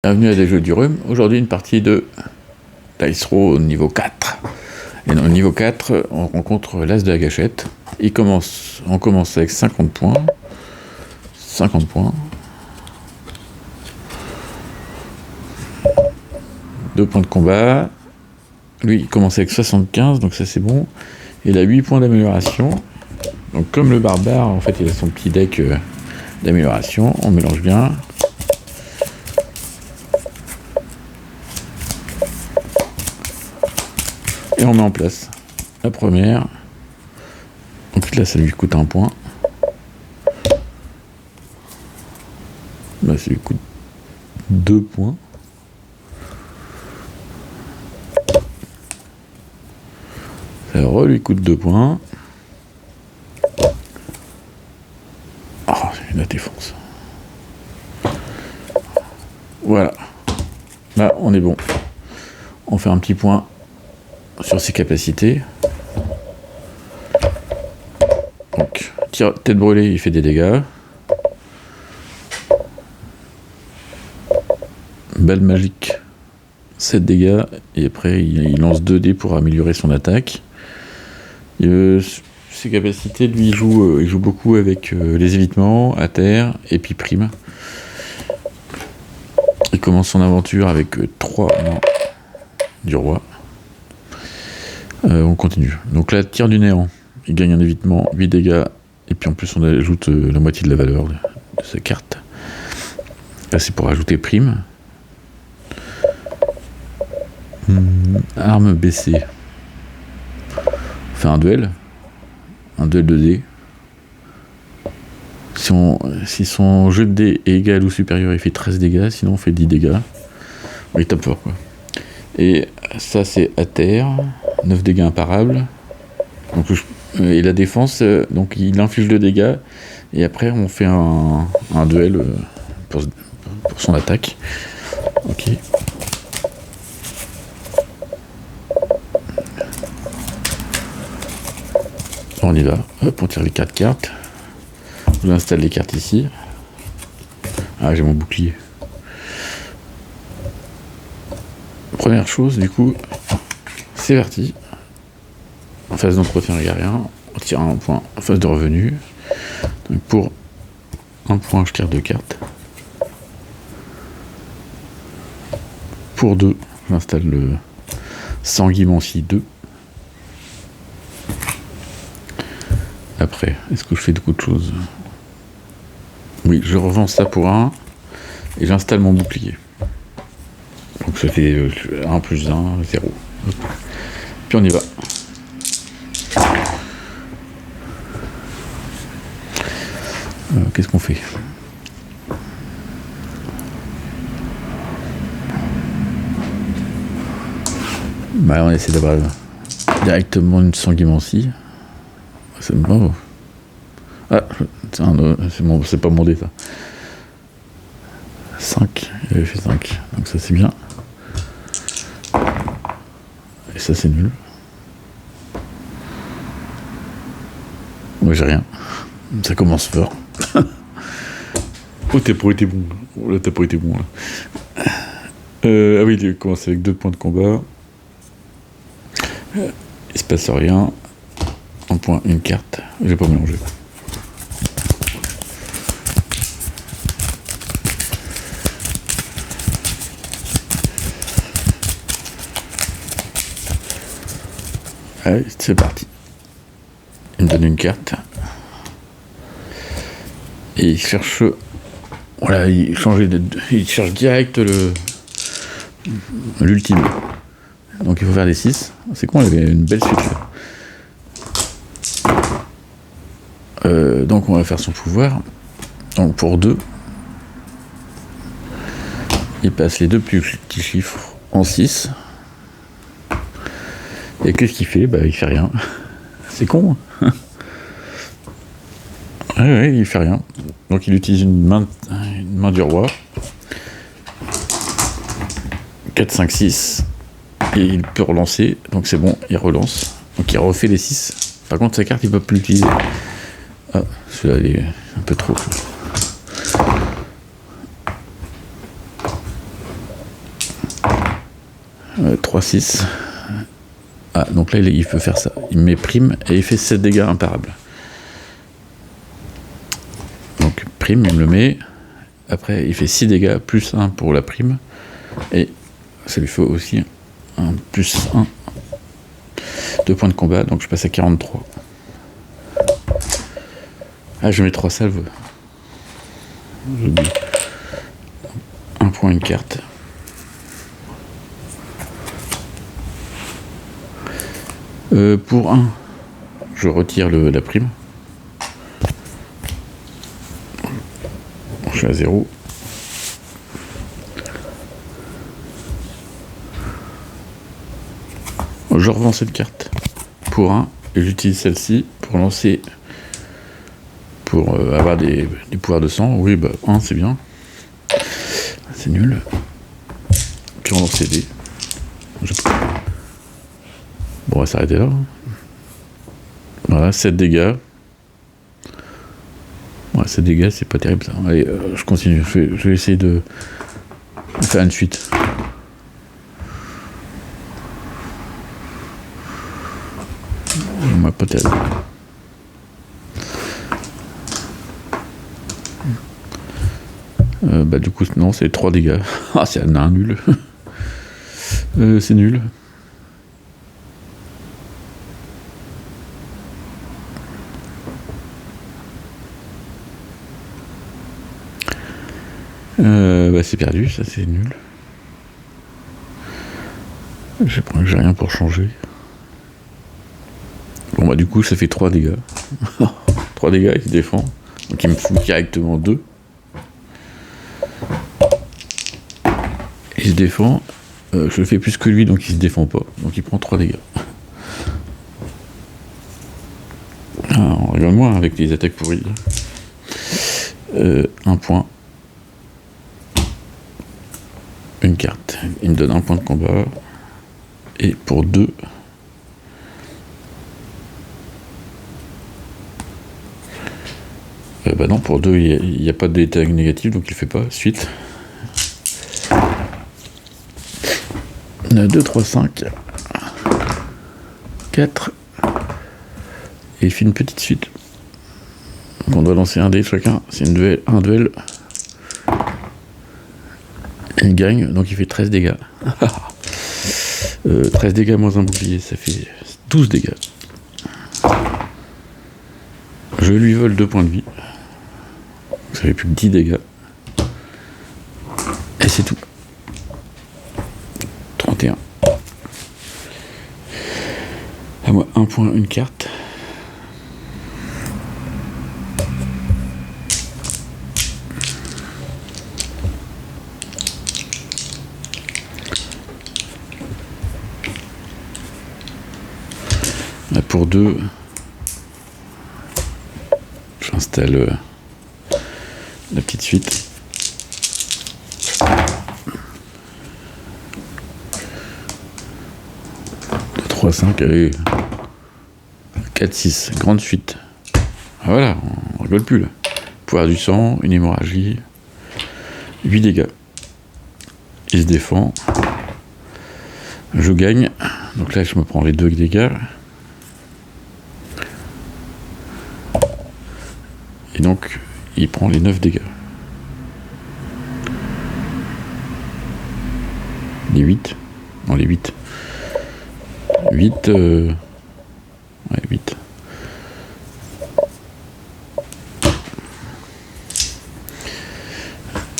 Bienvenue à des jeux du rhum. Aujourd'hui, une partie de Dice Row au niveau 4. Et dans le niveau 4, on rencontre l'As de la gâchette. On commence avec 50 points. 50 points. 2 points de combat. Lui, il commence avec 75, donc ça c'est bon. Il a 8 points d'amélioration. Donc comme le barbare, en fait, il a son petit deck d'amélioration. On mélange bien. Et on met en place la première. Donc là, ça lui coûte 1 point. Là, ça lui coûte 2 points. Ça lui coûte 2 points. Oh, la défense. Voilà. Là, on est bon. On fait un petit point sur ses capacités. Donc, tête brûlée, il fait des dégâts. Balle magique, 7 dégâts. Et après, il lance 2 dés pour améliorer son attaque. Ses capacités, lui, il joue beaucoup avec les évitements, à terre, et puis prime. Il commence son aventure avec 3 mains du roi. On continue. Donc là, tir du néant. Il gagne un évitement, 8 dégâts, et puis en plus on ajoute la moitié de la valeur de sa carte. Là, c'est pour ajouter prime. Arme baissée. On fait un duel de dés. Si son jeu de dés est égal ou supérieur, il fait 13 dégâts, sinon on fait 10 dégâts. Il tape fort, quoi. Et ça, c'est à terre, 9 dégâts imparables. Donc, et la défense, donc il inflige 2 dégâts, et après on fait un duel pour son attaque. Ok. On y va. Hop, on tire les 4 cartes. Je installe les cartes ici. Ah, j'ai mon bouclier. Première chose, du coup, c'est parti. En phase d'entretien aérien, on tire un point en phase de revenu. Donc pour 1 point, je tire 2 cartes. Pour 2, j'installe le Sanguimancie 2. Après, est-ce que je fais beaucoup de choses? Oui, je revends ça pour 1 et j'installe mon bouclier. Donc ça fait 1 plus 1, 0. Puis on y va. Qu'est-ce qu'on fait? Bah, on essaie d'avoir directement une Sanguimancie. C'est bon. Ah, c'est pas mon dé, ça. 5, il avait fait 5. Donc ça, c'est bien. Et ça, c'est nul. Moi, j'ai rien. Ça commence fort. Oh, t'as pas été bon. Oh, là, t'as pas été bon, là. Ah oui, il commence avec 2 points de combat. Il se passe rien. 1 point, une carte. Je vais pas mélanger. Allez, c'est parti. Il me donne une carte. Et il cherche. Voilà, il cherche direct l'ultime. Donc il faut faire des 6. C'est con, il y avait une belle suite là. Donc on va faire son pouvoir. Donc pour 2, il passe les 2 plus petits chiffres en 6. Et qu'est-ce qu'il fait? Bah il fait rien. C'est con. Hein. Ouais, il fait rien. Donc il utilise une main du roi. 4, 5, 6. Et il peut relancer. Donc c'est bon, il relance. Donc il refait les 6. Par contre sa carte il peut plus l'utiliser. Ah, celui-là il est un peu trop. 3-6. Ah, donc là, il peut faire ça. Il met prime et il fait 7 dégâts imparables. Donc, prime, il me le met. Après, il fait 6 dégâts, plus 1 pour la prime. Et ça lui fait aussi un plus 1. 2 points de combat, donc je passe à 43. Ah, je mets 3 salves. J'oublie. 1 point, une carte. Pour 1, je retire la prime. Je suis à 0. Je revends cette carte pour 1 et j'utilise celle-ci pour lancer, pour avoir des pouvoirs de sang. Oui, bah 1 c'est bien. C'est nul. Puis on lance les dés. Bon, on va s'arrêter là. Voilà, 7 dégâts. Ouais, 7 dégâts, c'est pas terrible ça. Allez, je continue. Je vais essayer de faire une suite. Pas terrible. Bah du coup non, c'est 3 dégâts. Ah, c'est un nul. C'est nul. Bah c'est perdu, ça c'est nul. J'ai rien pour changer. Bon bah du coup ça fait 3 dégâts. 3 dégâts, il se défend. Donc il me fout directement 2. Il se défend. Je le fais plus que lui, donc il se défend pas. Donc il prend 3 dégâts. Ah, on rigole moins avec les attaques pourries. 1 point. Une carte. Il me donne 1 point de combat. Et pour 2... bah non, pour 2, il n'y a pas d'état négatif, donc il fait pas. Suite. 2, 3, 5. 4. Et il fait une petite suite. Donc on doit lancer un dé chacun. C'est un duel. Il gagne, donc il fait 13 dégâts. 13 dégâts moins un bouclier, ça fait 12 dégâts. Je lui vole 2 points de vie. Ça fait plus que 10 dégâts. Et c'est tout. 31. À moi, 1 point, une carte. Là, pour 2, j'installe la petite suite. 3, 5, allez. 4, 6, grande suite. Ah, voilà, on rigole plus là. Pouvoir du sang, une hémorragie, 8 dégâts. Il se défend. Je gagne. Donc là, je me prends les 2 dégâts. Et donc, il prend les 9 dégâts. Les 8. Non, les 8. 8. Ouais, 8.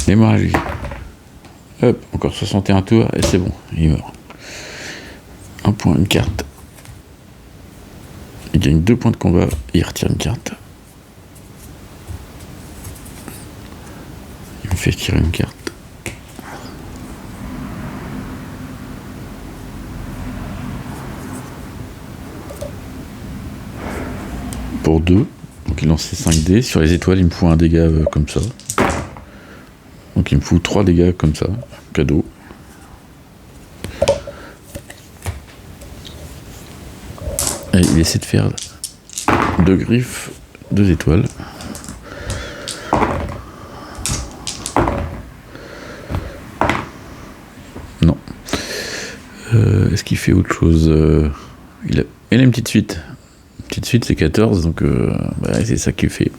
L'hémorragie. Hop, encore 61 tours, et c'est bon, il meurt. 1 point, une carte. Il gagne 2 points de combat, et il retire une carte. Il me fait tirer une carte. Pour 2, donc il lance ses 5 dés. Sur les étoiles, il me fout un dégât comme ça. Donc il me fout 3 dégâts comme ça, cadeau. Et il essaie de faire 2 griffes, 2 étoiles. Non. Est-ce qu'il fait autre chose? Il a une petite suite. Une petite suite, c'est 14, donc c'est ça qu'il fait.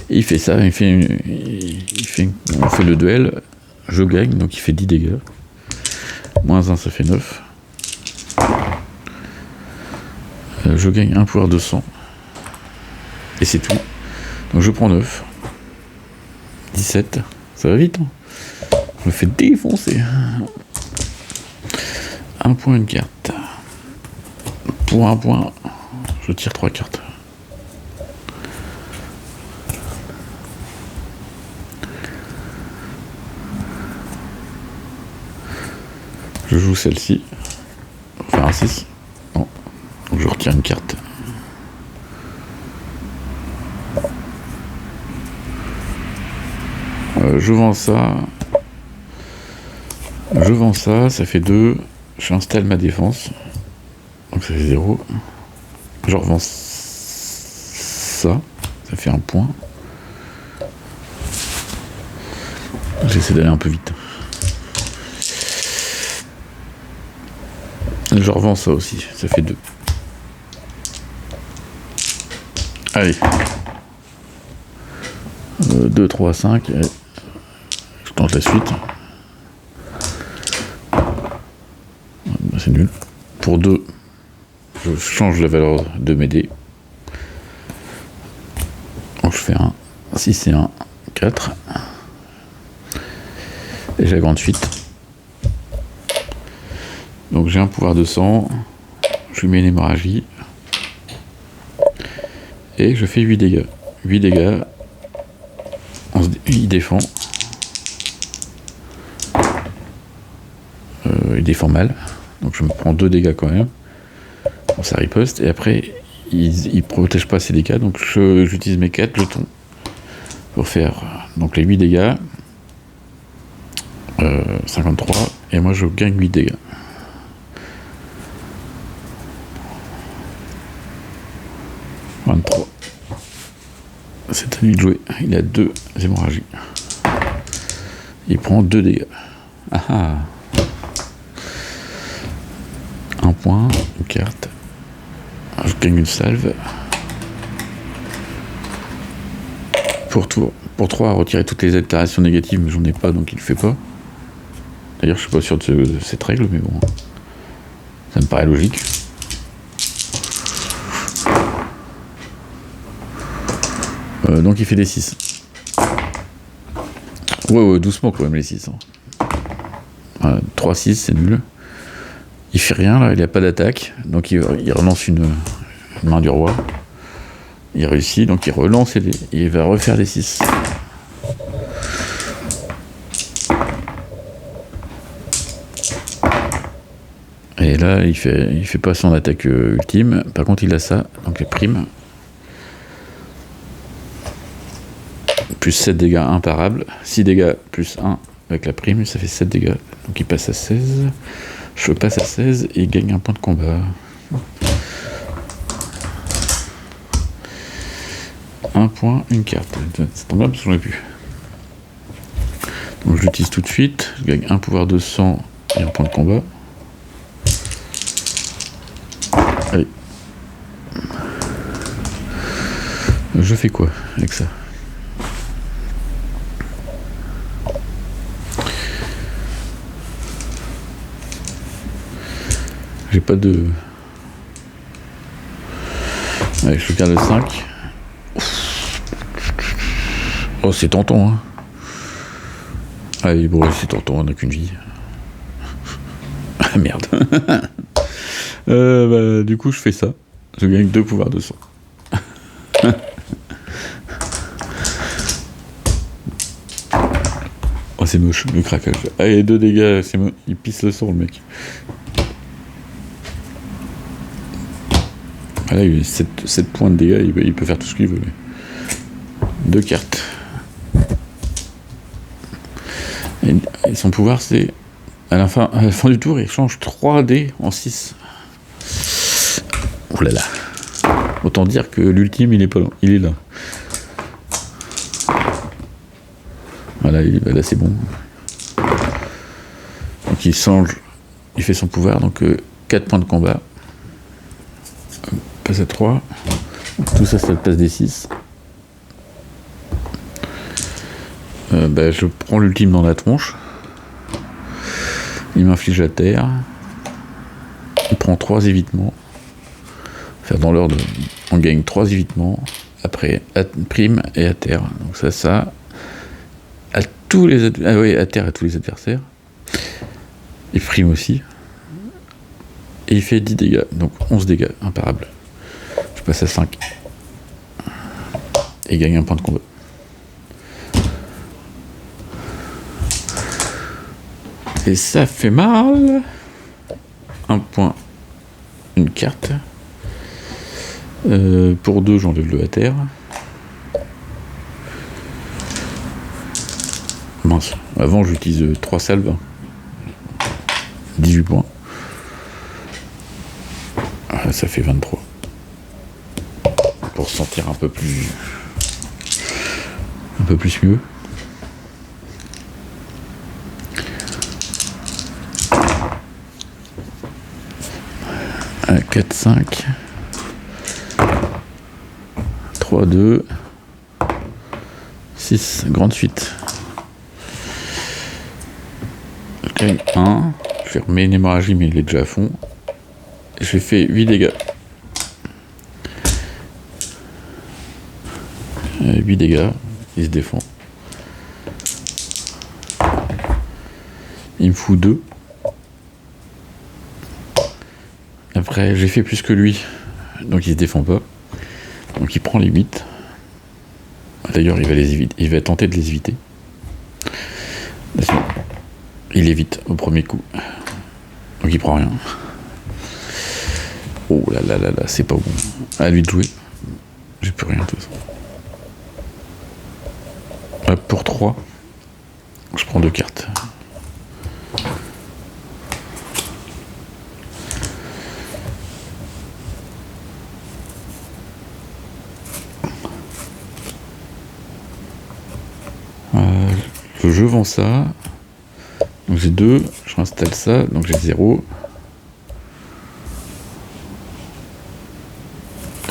Et il fait ça, on fait le duel, je gagne, donc il fait 10 dégâts. Moins 1, ça fait 9. Je gagne un pouvoir de sang. Et c'est tout. Donc je prends 9. 17. Ça va vite, hein. Je me fais défoncer. Un point, une carte. Pour un point, je tire 3 cartes. Je joue celle-ci. Pour faire un 6. Non. Donc je retire une carte. Je vends ça. Ça fait 2. J'installe ma défense. Donc ça fait 0. Je revends ça. Ça fait un point. J'essaie d'aller un peu vite. Je revends ça aussi. Ça fait 2. Allez. 2, 3, 5. Allez. Je tente la suite. C'est nul. Pour 2, je change la valeur de mes dés. Donc je fais un 6 et un 4. Et j'ai la grande suite. Donc j'ai un pouvoir de sang. Je lui mets une hémorragie. Et je fais 8 dégâts. 8 dégâts. Il défend. Il défend mal. Donc je me prends 2 dégâts quand même. Bon, ça riposte. Et après, il protège pas ses dégâts. Donc j'utilise mes 4 jetons pour faire donc les 8 dégâts. 53. Et moi je gagne 8 dégâts. C'est à lui de jouer. Il a 2 hémorragies. Il prend 2 dégâts. Ah ah. Un point, une carte. Je gagne une salve. Pour 3, à retirer toutes les altérations négatives, mais j'en ai pas, donc il le fait pas. D'ailleurs, je suis pas sûr de cette règle, mais bon. Ça me paraît logique. Donc il fait des 6. Ouais, doucement quand même les 6. Voilà, 3-6, c'est nul. Il fait rien là, il n'a pas d'attaque. Donc il relance une main du roi. Il réussit, donc il relance et il va refaire des 6. Et là, il fait pas son attaque ultime. Par contre, il a ça, donc les primes. Plus 7 dégâts imparables. 6 dégâts plus 1 avec la prime, ça fait 7 dégâts. Donc il passe à 16. Je passe à 16 et il gagne un point de combat. Un point, une carte. Ça tombe bien parce que j'en ai plus. Donc je l'utilise tout de suite. Je gagne un pouvoir de sang et un point de combat. Allez. Je fais quoi avec ça? J'ai pas de... Allez, je garde le 5. Oh, c'est tentant, hein. Allez, bon, c'est tentant, on n'a qu'une vie. Ah, merde. Du coup, je fais ça. Je gagne 2 pouvoirs de sang. Oh, c'est moche, le craquage. Allez, 2 dégâts, c'est moche. Il pisse le sang, le mec. Ah, là, il a 7 points de dégâts, il peut faire tout ce qu'il veut. 2 cartes. Et son pouvoir, c'est... À la fin du tour, il change 3 dés en 6. Oh là là. Autant dire que l'ultime, il est pas là. Il est là. Voilà, là c'est bon. Donc il change il fait son pouvoir, donc 4 points de combat. Passe à 3. Tout ça, ça le passe des 6. Je prends l'ultime dans la tronche. Il m'inflige à terre. Il prend 3 évitements. Faire dans l'ordre, on gagne 3 évitements. Après, prime et à terre. Donc ça. À tous les à terre à tous les adversaires. Il prime aussi. Et il fait 10 dégâts. Donc 11 dégâts imparables. Je passe à 5. Et il gagne un point de combat. Et ça fait mal. Un point. Une carte. Pour 2, j'enlève le à terre. Mince. Avant, j'utilise 3 salves. 18 points. Ça fait 23. Pour se sentir un peu plus mieux. À 4, 5. 3, 2. 6. Grande suite. Je gagne 1. Je vais remettre une hémorragie, mais il est déjà à fond. J'ai fait 8 dégâts. 8 dégâts. Il se défend. Il me fout 2. Après, j'ai fait plus que lui. Donc il se défend pas. Donc il prend les 8. D'ailleurs, il va les éviter. Il va tenter de les éviter. Il évite au premier coup. Donc il prend rien. Oh là là là là, c'est pas bon. À lui de jouer. J'ai plus rien de toute façon. Pour 3, je prends 2 cartes. Je vends ça. Donc j'ai 2, je réinstalle ça, donc j'ai 0.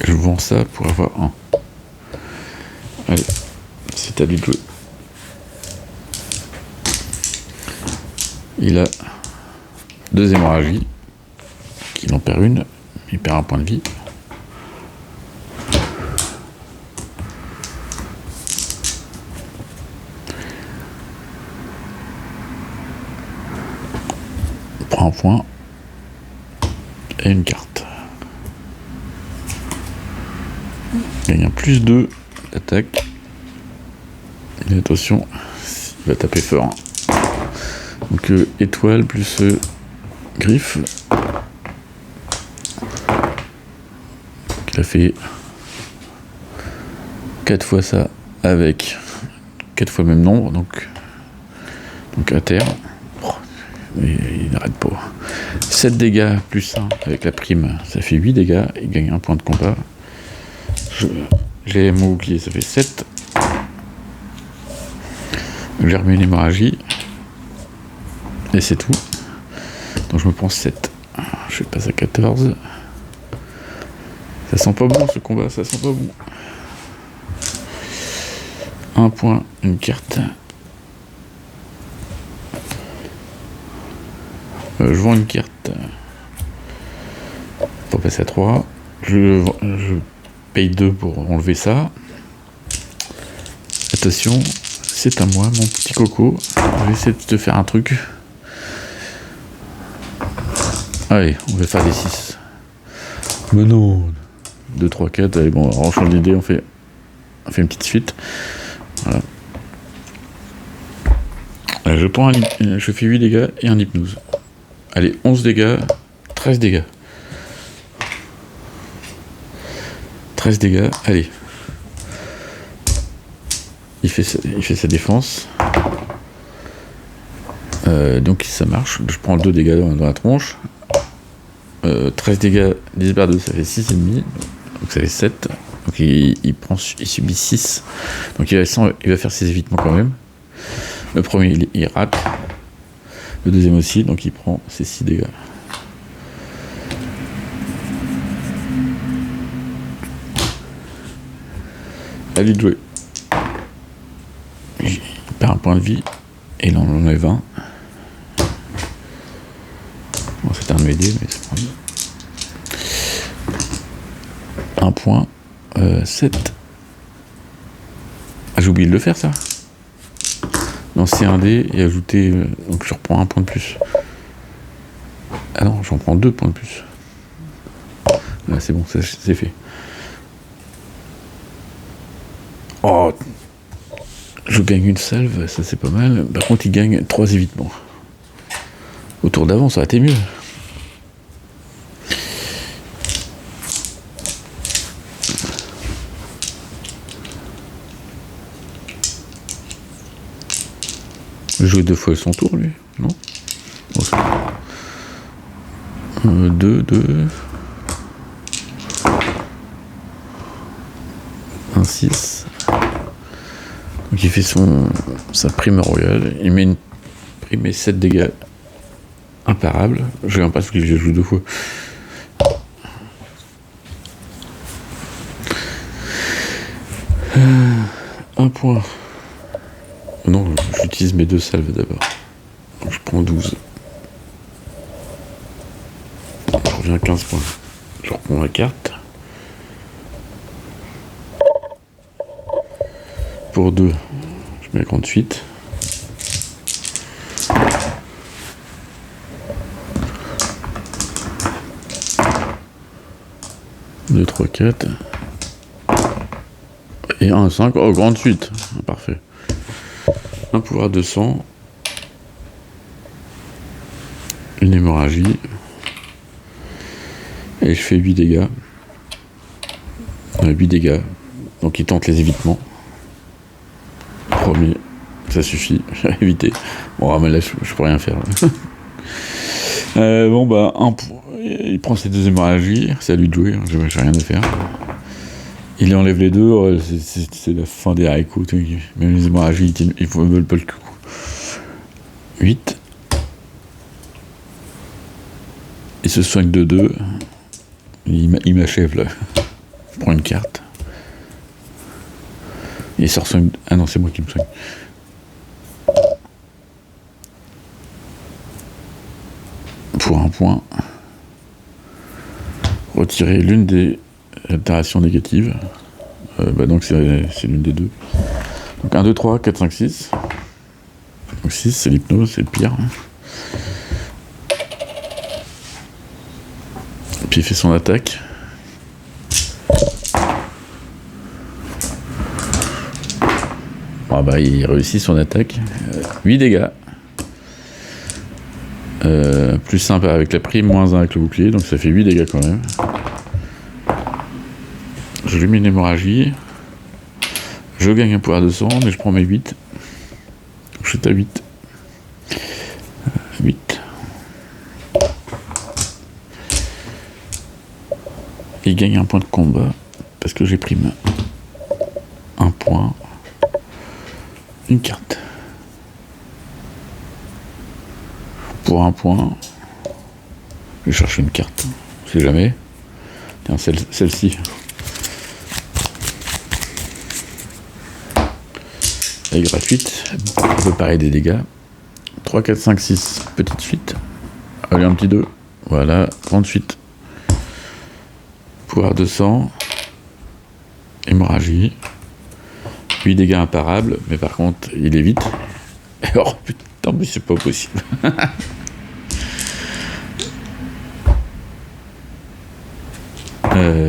Je vends ça pour avoir 1. Allez, c'est à lui de jouer. Il a 2 hémorragies, qu'il en perd une, il perd un point de vie. Il prend un point et une carte. Il gagne un plus 2 d'attaque. Et attention, il va taper fort. Donc étoile plus griffe. Il a fait 4 fois ça avec 4 fois le même nombre, donc à terre. Il n'arrête pas. 7 dégâts plus 1 avec la prime, ça fait 8 dégâts. Il gagne un point de combat. J'ai mon bouclier, ça fait 7. J'ai remis une hémorragie. Et c'est tout. Donc je me prends 7. Je passe à 14. Ça sent pas bon ce combat, ça sent pas bon. Un point, une carte. Je vends une carte. Pour passer à 3. Je paye 2 pour enlever ça. Attention, c'est à moi, mon petit coco. Je vais essayer de te faire un truc. Allez, on va faire des 6. Mais non. 2, 3, 4. Allez, bon, on change d'idée, on fait une petite suite. Voilà. Je fais 8 dégâts et un hypnose. Allez, 11 dégâts, 13 dégâts. 13 dégâts, allez. Il fait sa défense. Donc ça marche. Je prends 2 dégâts dans la tronche. 13 dégâts, 10 par 2, ça fait 6,5. Donc ça fait 7. Donc il subit 6. Donc il va faire ses évitements quand même. Le premier, il rate. Le deuxième aussi, donc il prend ses 6 dégâts. À lui de jouer. Il perd un point de vie et il en enlève un. Bon, c'est un de mes dés, mais c'est pas grave. Un point. 7. Ah, j'ai oublié de le faire, ça. Lancer un dé et ajouter. Donc je reprends un point de plus. Ah non, j'en prends 2 points de plus. Là, c'est bon, c'est fait. Oh, je gagne une salve, ça c'est pas mal. Par contre, il gagne 3 évitements. Au tour d'avant, ça aurait été mieux. Jouer 2 fois son tour, lui, non? Bon, 2, 1, 6. Donc il fait sa prime royale. Il met une prime et 7 dégâts imparables. Je viens pas parce que je joue 2 fois. Un point. Non, j'utilise mes 2 salves d'abord. Je prends 12. Je reviens à 15 points. Je reprends ma carte. Pour 2, je mets la grande suite. Deux, 3, 4. Et 1, 5. Oh, grande suite. Parfait. Un pouvoir de sang. Une hémorragie. Et je fais 8 dégâts. 8 dégâts. Donc il tente les évitements. Premier, ça suffit. J'ai évité. Bon, mais là, je peux rien faire. Bon, bah, il prend ses 2 hémorragies. C'est à lui de jouer. Hein, j'ai rien à faire. Il enlève les 2. Oh, c'est la fin des haricots. Même les hémorragies, ils ne veulent pas le coup. 8. Il se soigne de 2. Il m'achève là. Je prends une carte. Il sort soigne. Ah non, c'est moi qui me soigne. Pour un point. Retirer l'une des altérations négatives. Donc c'est l'une des 2. Donc 1, 2, 3, 4, 5, 6. Donc 6, c'est l'hypnose, c'est le pire. Puis il fait son attaque. Ah bah il réussit son attaque. 8 dégâts. Plus simple avec la prime, moins 1 avec le bouclier, donc ça fait 8 dégâts quand même. Je lui mets une hémorragie. Je gagne un pouvoir de sang, mais je prends mes 8. Je suis à 8. 8. Il gagne un point de combat parce que j'ai prime. Un point. Une carte. Pour un point, je vais chercher une carte. On sait jamais. Tiens, celle-ci. Elle est gratuite. On peut parer des dégâts. 3, 4, 5, 6. Petite suite. Allez, un petit 2. Voilà. Grande suite. Pouvoir de sang. Hémorragie. 8 dégâts imparables. Mais par contre, il évite. Oh putain, mais c'est pas possible.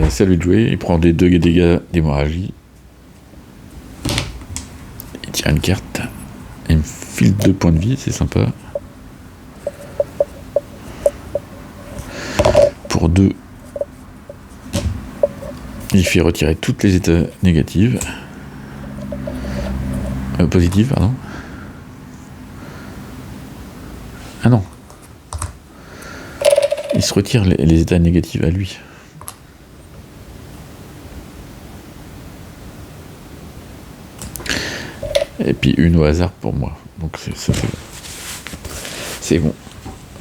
C'est à lui de jouer. Il prend des 2 dégâts d'hémorragie. Il tire une carte. Il me file 2 points de vie, c'est sympa. Pour 2. Il fait retirer toutes les états négatives. Positives, pardon. Ah non. Il se retire les états négatifs à lui. Et puis une au hasard pour moi. Donc ça fait C'est bon.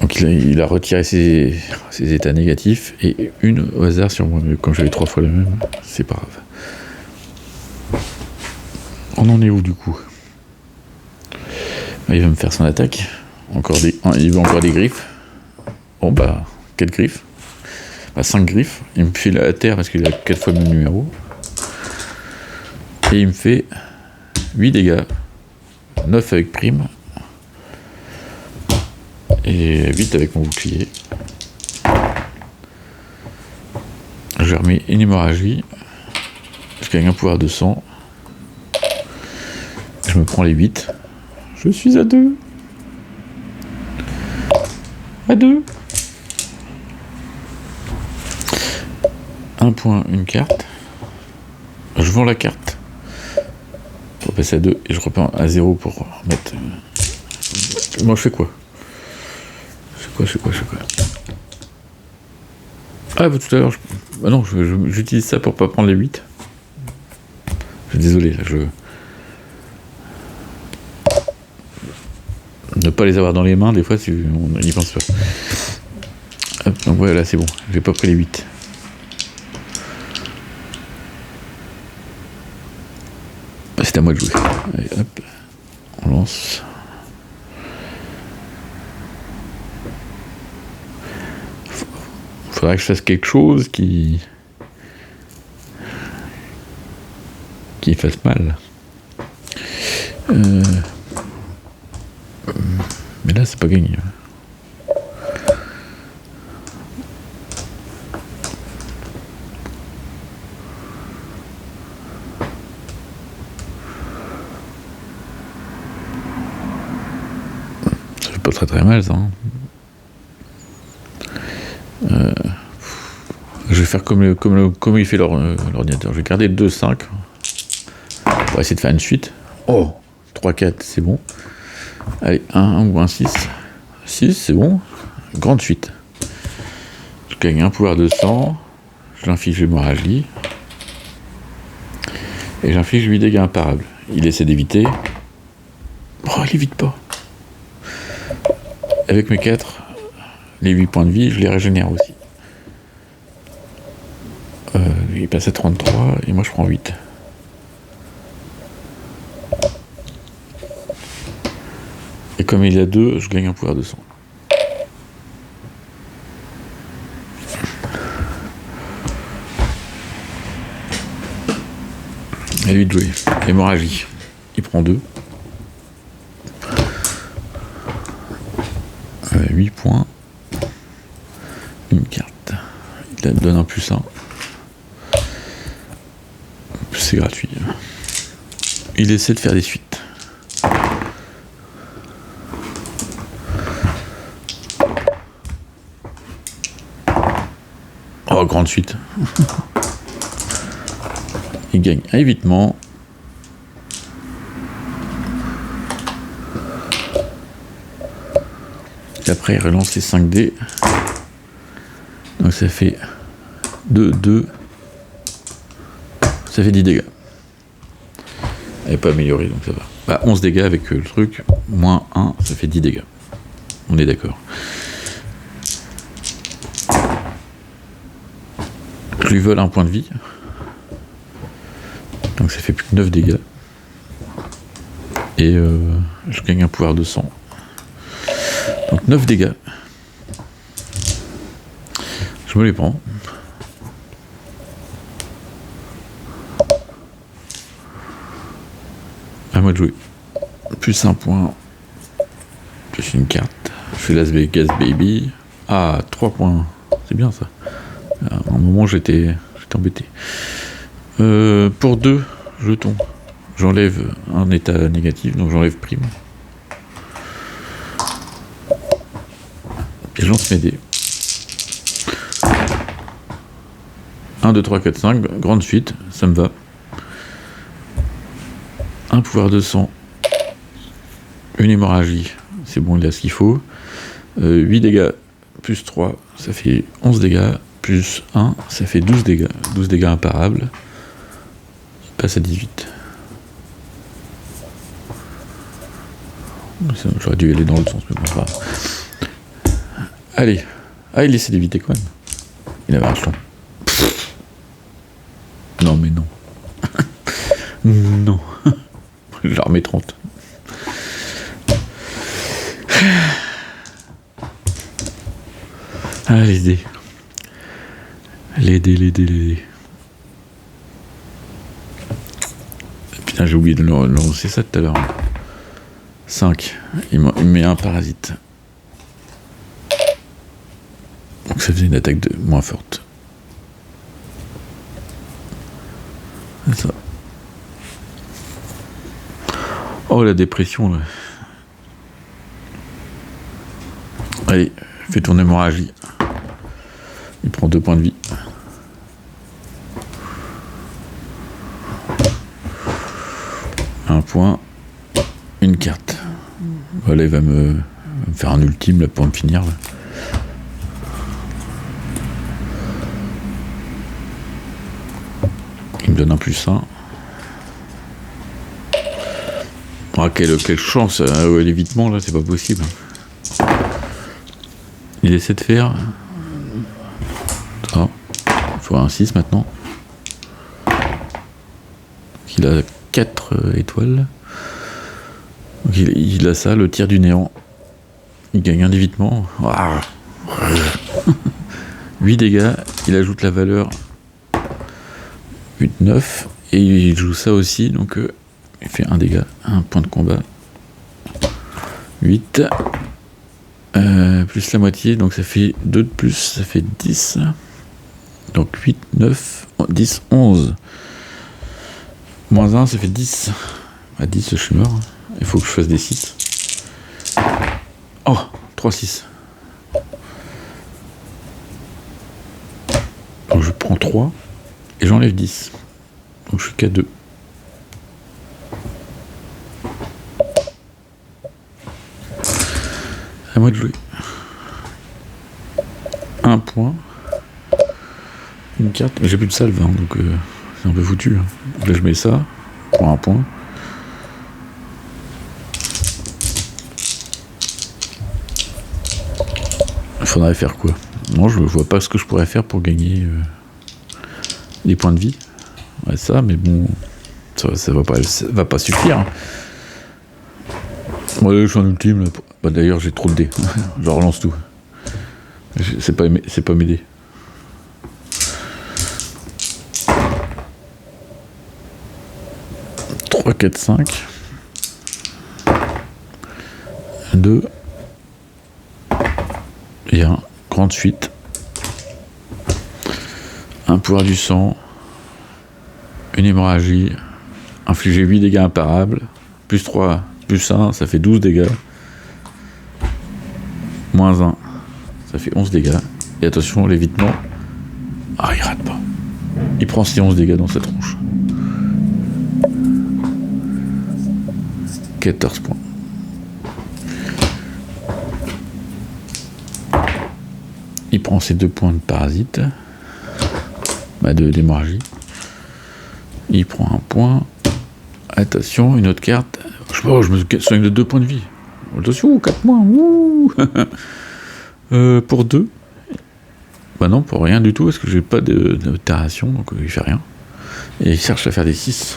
Donc il a retiré ses états négatifs et une au hasard sur moi. Mais comme j'avais 3 fois le même, c'est pas grave. On en est où du coup? Il va me faire son attaque. Il veut encore des griffes. Bon bah, 4 griffes. Bah 5 griffes. Il me file à terre parce qu'il a 4 fois le même numéro. Et il me fait 8 dégâts. 9 avec prime. Et 8 avec mon bouclier. Je remets une hémorragie. Je gagne un pouvoir de sang. Je me prends les 8. Je suis à 2. À 2. Un point, une carte. Je vends la carte pour passer à 2 et je reprends à 0 pour mettre. Moi je fais quoi? Je fais quoi Ah bah tout à l'heure, bah non, j'utilise ça pour pas prendre les 8. Je suis désolé, là, ne pas les avoir dans les mains, des fois, on n'y pense pas. Hop, donc voilà, c'est bon, j'ai pas pris les 8. C'est à moi de jouer. Allez, hop, on lance. Faudrait que je fasse quelque chose qui fasse mal. Mais là, c'est pas gagné. Ça fait pas très mal, ça. Hein. Je vais faire comme il fait l'ordinateur. Je vais garder le 2-5. On va essayer de faire une suite. Oh, 3-4, c'est bon. Allez, 1 ou un 6. 6, c'est bon. Grande suite. Je gagne un pouvoir de sang. Je l'inflige l'hémorragie. Et j'inflige 8 dégâts imparables. Il essaie d'éviter. Oh, il évite pas. Avec mes 4, les 8 points de vie, je les régénère aussi. Il passe à 33 et moi je prends 8. Et comme il y a 2, je gagne un pouvoir de sang. À lui de jouer. Hémorragie. Il prend 2. 8 points. Une carte. Il donne un +1. C'est gratuit. Il essaie de faire des suites. Oh, grande suite. Il gagne un évitement. Et après, il relance les 5 dés. Donc ça fait 2, 2. Ça fait 10 dégâts. Elle n'est pas améliorée, donc ça va. Bah, 11 dégâts avec le truc. Moins 1, ça fait 10 dégâts. On est d'accord. Je lui vole un point de vie. Donc ça fait plus que 9 dégâts. Et je gagne un pouvoir de sang. Donc 9 dégâts. Je me les prends. À moi de jouer. Plus un point. Plus une carte. Je fais Las Vegas Baby. Ah, 3 points. C'est bien ça. À un moment, j'étais embêté. Pour 2 jetons, j'enlève un état négatif, donc j'enlève prime. Et je lance mes dés. 1, 2, 3, 4, 5, grande suite, ça me va. Un pouvoir de sang, une hémorragie, c'est bon, il a ce qu'il faut. 8 dégâts plus 3, ça fait 11 dégâts, plus 1, ça fait 12 dégâts. 12 dégâts imparables. Il passe à 18. J'aurais dû aller dans l'autre sens, mais bon, pas. Allez. Ah, il essaie d'éviter quand même. Il avait un jeton. Non, mais non. Non. Je la remets 30. Ah, les dés. Putain, j'ai oublié de lancer ça tout à l'heure. 5. Il me met un parasite. Donc ça faisait une attaque de moins forte. C'est ça. Oh, la dépression, là. Allez, fais ton hémorragie. Il prend 2 points de vie. Un point. Une carte. Voilà, il va me faire un ultime là, pour me finir. Là. Il me donne un +1. Ah, quelle chance, l'évitement là, c'est pas possible. Il essaie de faire. Ah, il faut un 6 maintenant. Il a 4 étoiles. Donc il a ça, le tir du néant. Il gagne un évitement. 8 dégâts, il ajoute la valeur 8, 9. Et il joue ça aussi, donc il fait 1 dégât, 1 point de combat. 8. Plus la moitié, donc ça fait 2 de plus, ça fait 10. Donc 8, 9, 10, 11. Moins 1, ça fait 10. À 10, je suis mort. Il faut que je fasse des 6. Oh, 3, 6. Donc je prends 3 et j'enlève 10. Donc je suis qu'à 2. À moi de jouer. 1 point. Une carte. J'ai plus de salve, hein, donc c'est un peu foutu. Hein. Donc là je mets ça pour 1 point. Il faudrait faire quoi? Non, je vois pas ce que je pourrais faire pour gagner des points de vie. Ouais, ça, mais bon, ça va pas suffire. Hein. Ouais, je suis en ultime. Là. Bah, d'ailleurs, j'ai trop de dés. Je relance tout. C'est pas m'aider. « 3, 4, 5. 2. Et 1. Grande suite. Un pouvoir du sang. Une hémorragie. Infliger 8 dégâts imparables. Plus 3, plus 1, ça fait 12 dégâts. Moins 1, ça fait 11 dégâts. Et attention, l'évitement. Ah, il rate pas. Il prend 11 dégâts dans sa tronche. 14 points. Il prend ses 2 points de parasite. D'hémorragie. Il prend 1 point. Attention, une autre carte. Je me soigne de 2 points de vie. Attention, 4 points. Ouh. Pour 2. Bah non, pour rien du tout, parce que j'ai pas de terration, donc il fait rien. Et il cherche à faire des 6.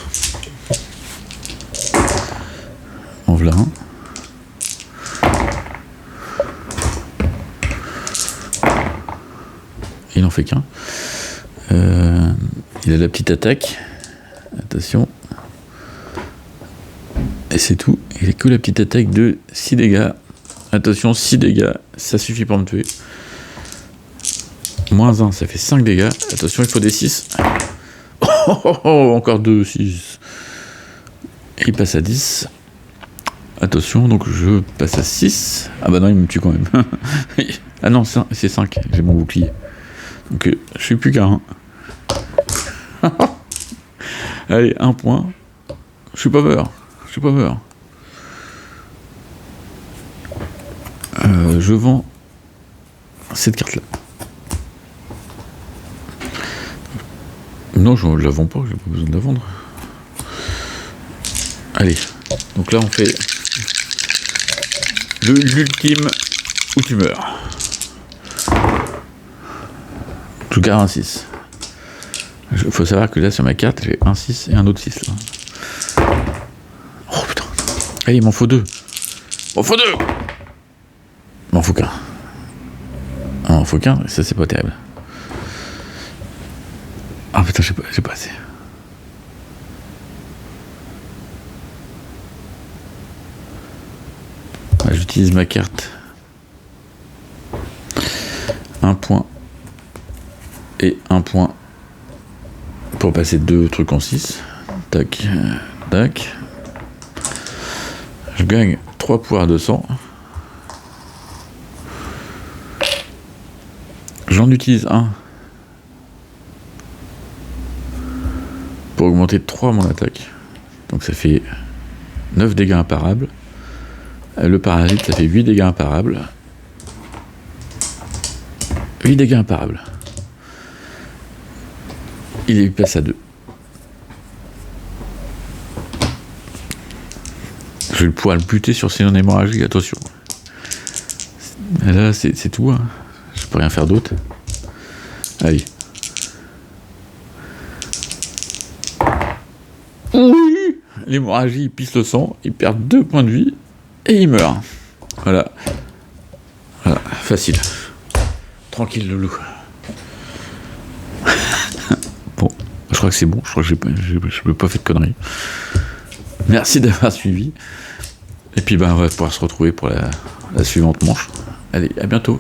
En voilà un. Il n'en fait qu'un. Il a la petite attaque. Attention. Et c'est tout. Il a que la petite attaque de 6 dégâts. Attention, 6 dégâts. Ça suffit pour me tuer. Moins 1, ça fait 5 dégâts. Attention, il faut des 6. Encore 2, 6. Il passe à 10. Attention, donc je passe à 6. Ah bah non, il me tue quand même. Ah non, c'est 5. J'ai mon bouclier. Donc je suis plus qu'à 1. Allez, 1 point. Je suis pas peur. Je vends cette carte-là. Non, je la vends pas, j'ai pas besoin de la vendre. Allez, donc là on fait l'ultime où tu meurs. Je garde un 6. Il faut savoir que là sur ma carte j'ai un 6 et un autre 6 là. Oh putain. Allez, il m'en faut 2. Il m'en faut 2. Il m'en faut qu'un. Ah, il m'en faut qu'un, et ça c'est pas terrible. Ah putain, j'ai pas assez. J'utilise ma carte. Un point. Et un point. Pour passer 2 trucs en 6. Tac. Tac. Je gagne 3 pouvoirs de sang. J'en utilise un. Pour augmenter de 3 mon attaque. Donc ça fait 9 dégâts imparables. Le parasite, ça fait 8 dégâts imparables. 8 dégâts imparables. Il passe à 2. Je vais pouvoir le buter sur ses non-hémorragiques, attention. Et là, c'est tout. Hein. Je peux rien faire d'autre. Allez. Oui, l'hémorragie, il pisse le sang, il perd 2 points de vie et il meurt. Voilà. Voilà, facile. Tranquille, le loup. Bon, je crois que c'est bon. Je crois que je n'ai pas fait de conneries. Merci d'avoir suivi. Et puis, on va pouvoir se retrouver pour la suivante manche. Allez, à bientôt.